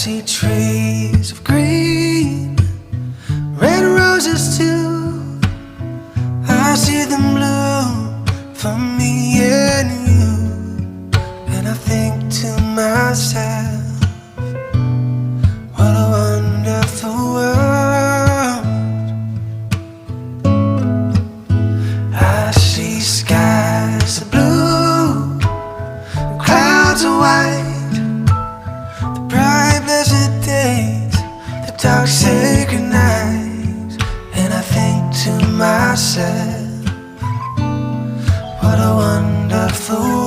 see trees of green, red roses too. I see them bloom for me and you. And I think to myself, what a wonderful world. I see skies of blue, clouds of white, the bright blessed days, the dark sacred nights. And I think to myself, what a wonderful world.